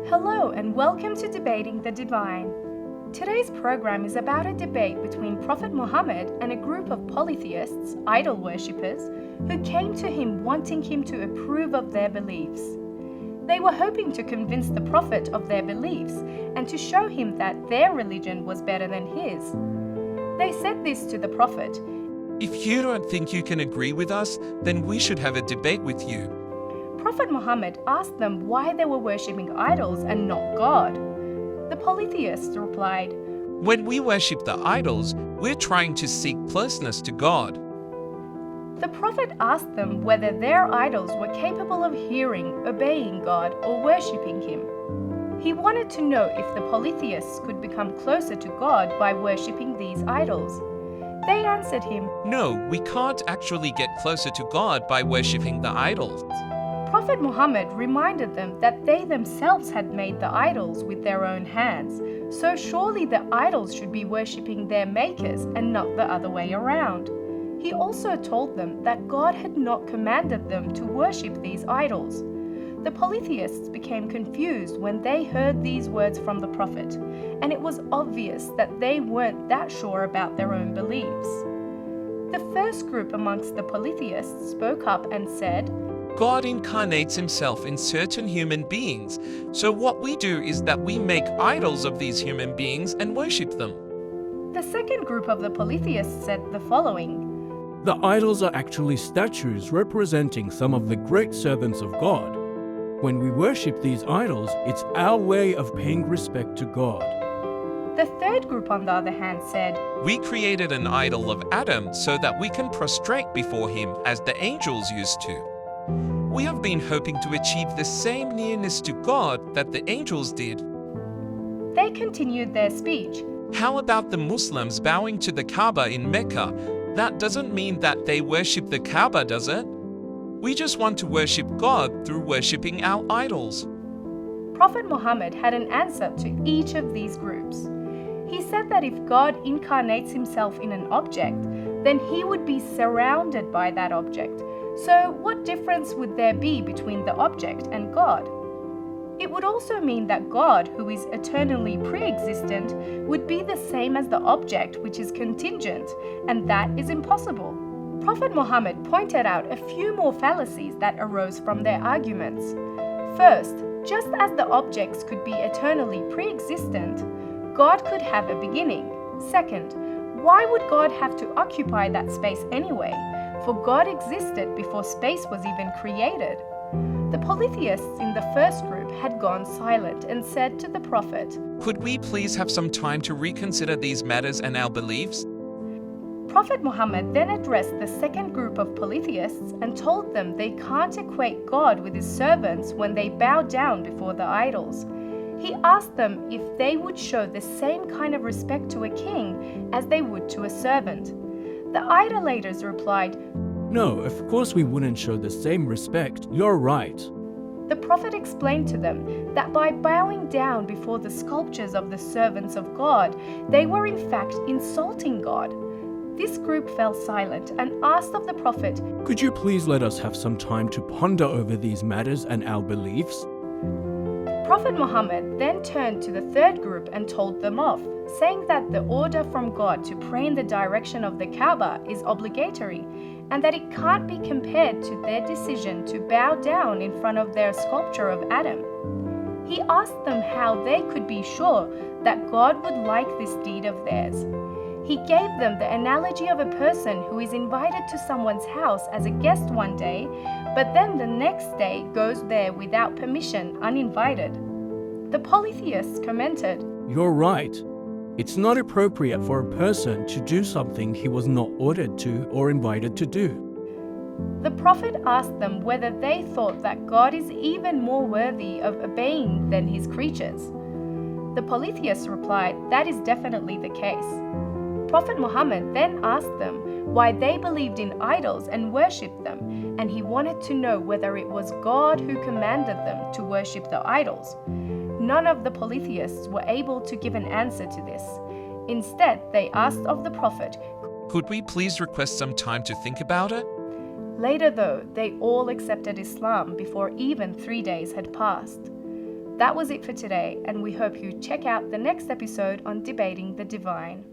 Hello and welcome to Debating the Divine. Today's program is about a debate between Prophet Muhammad and a group of polytheists, idol worshippers, who came to him wanting him to approve of their beliefs. They were hoping to convince the Prophet of their beliefs and to show him that their religion was better than his. They said this to the Prophet: "If you don't think you can agree with us, then we should have a debate with you." Prophet Muhammad asked them why they were worshipping idols and not God. The polytheists replied, "When we worship the idols, we're trying to seek closeness to God." The Prophet asked them whether their idols were capable of hearing, obeying God, or worshipping Him. He wanted to know if the polytheists could become closer to God by worshipping these idols. They answered him, "No, we can't actually get closer to God by worshipping the idols." Prophet Muhammad reminded them that they themselves had made the idols with their own hands, so surely the idols should be worshipping their makers and not the other way around. He also told them that God had not commanded them to worship these idols. The polytheists became confused when they heard these words from the Prophet, and it was obvious that they weren't that sure about their own beliefs. The first group amongst the polytheists spoke up and said, God incarnates himself in certain human beings, so what we do is that we make idols of these human beings and worship them. The second group of the polytheists said the following: The idols are actually statues representing some of the great servants of God. When we worship these idols, it's our way of paying respect to God. The third group, on the other hand, said, We created an idol of Adam so that we can prostrate before him as the angels used to. We have been hoping to achieve the same nearness to God that the angels did. They continued their speech. How about the Muslims bowing to the Kaaba in Mecca? That doesn't mean that they worship the Kaaba, does it? We just want to worship God through worshipping our idols. Prophet Muhammad had an answer to each of these groups. He said that if God incarnates himself in an object, then he would be surrounded by that object. So what difference would there be between the object and God? It would also mean that God, who is eternally pre-existent, would be the same as the object, which is contingent, and that is impossible. Prophet Muhammad pointed out a few more fallacies that arose from their arguments. First, just as the objects could be eternally pre-existent, God could have a beginning. Second, why would God have to occupy that space anyway? For God existed before space was even created. The polytheists in the first group had gone silent and said to the Prophet, Could we please have some time to reconsider these matters and our beliefs? Prophet Muhammad then addressed the second group of polytheists and told them they can't equate God with his servants when they bow down before the idols. He asked them if they would show the same kind of respect to a king as they would to a servant. The idolaters replied, No, of course we wouldn't show the same respect. You're right. The Prophet explained to them that by bowing down before the sculptures of the servants of God, they were in fact insulting God. This group fell silent and asked of the Prophet, Could you please let us have some time to ponder over these matters and our beliefs? Prophet Muhammad then turned to the third group and told them off, saying that the order from God to pray in the direction of the Kaaba is obligatory and that it can't be compared to their decision to bow down in front of their sculpture of Adam. He asked them how they could be sure that God would like this deed of theirs. He gave them the analogy of a person who is invited to someone's house as a guest one day, but then the next day goes there without permission, uninvited. The polytheists commented, You're right. It's not appropriate for a person to do something he was not ordered to or invited to do. The Prophet asked them whether they thought that God is even more worthy of obeying than his creatures. The polytheists replied, That is definitely the case. Prophet Muhammad then asked them why they believed in idols and worshipped them, and he wanted to know whether it was God who commanded them to worship the idols. None of the polytheists were able to give an answer to this. Instead, they asked of the Prophet, Could we please request some time to think about it? Later though, they all accepted Islam before even 3 days had passed. That was it for today, and we hope you check out the next episode on Debating the Divine.